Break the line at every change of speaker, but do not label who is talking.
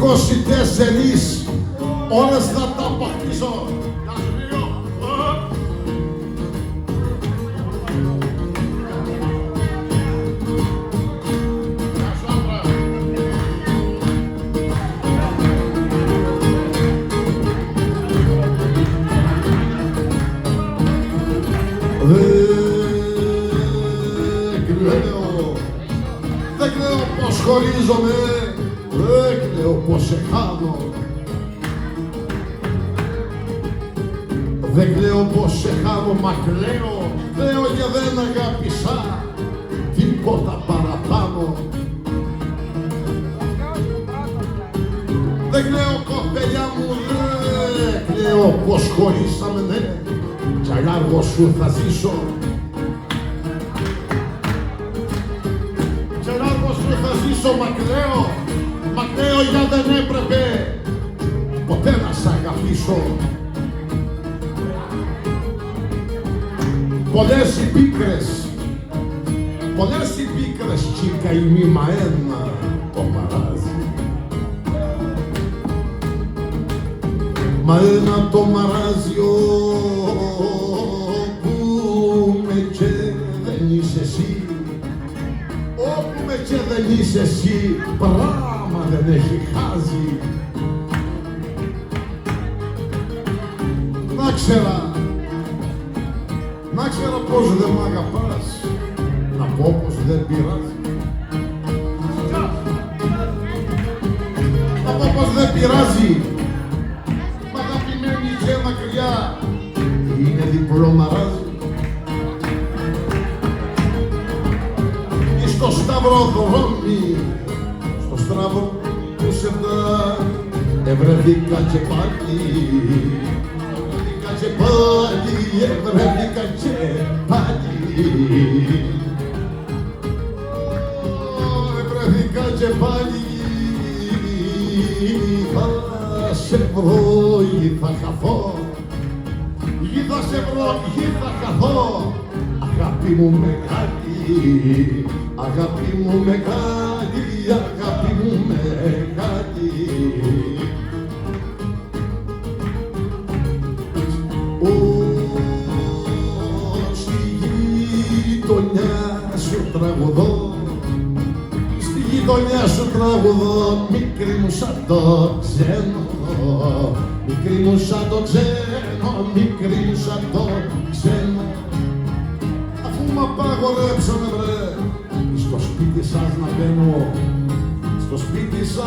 24 ώρες θα τα αποκτήσω. Δεν κλαίω πως χωρίζομαι, δεν κλαίω πως σε χάνω. Δεν κλαίω πως σε χάνω, μα κλαίω και δεν αγάπησα τίποτα παραπάνω. Δεν κλαίω κοπελιά μου, δεν κλαίω πως χωρίσαμε, ναι, κι αλλιάργο σου θα ζήσω. Κι αλλιάργο σου θα ζήσω, μα κλαίω για δεν έπρεπε ποτέ να σ' αγαπήσω. Πολλές οι πίκρες κι η καημή, μα ένα το μαράζει. Μα ένα το μαράζει όπου με και δεν είσαι εσύ. Όπου με και δεν είσαι εσύ, πράγμα δεν έχει χάζει. Να ξέρα πως δεν μ' αγαπάς, να πω πως δεν πειράζει. Να πω πως δεν πειράζει, μ' αγαπημένη και μακριά είναι διπλό μαράζι. Ή στο σταυροδρόμι, στο στραβό που σε φτάνει, ευρεθήκα και πάλι. Και πάλι, ευρέθηκα και πάλι. Ευρέθηκα και πάλι. Θα σε βρω ή θα χαθώ. Ή θα σε βρω ή θα χαθώ. Αγάπη μου μεγάλη, αγάπη μου μεγάλη, αγάπη μου μεγάλη. Στη γειτονιά σου τραγουδώ, μικρή μου σαν το ξένο, μικρή μου σαν το ξένο, μικρή μου σαν το ξένο. Αφού μ' απαγορέψανε βρε, στο σπίτι σας να μπαίνω, στο σπίτι σας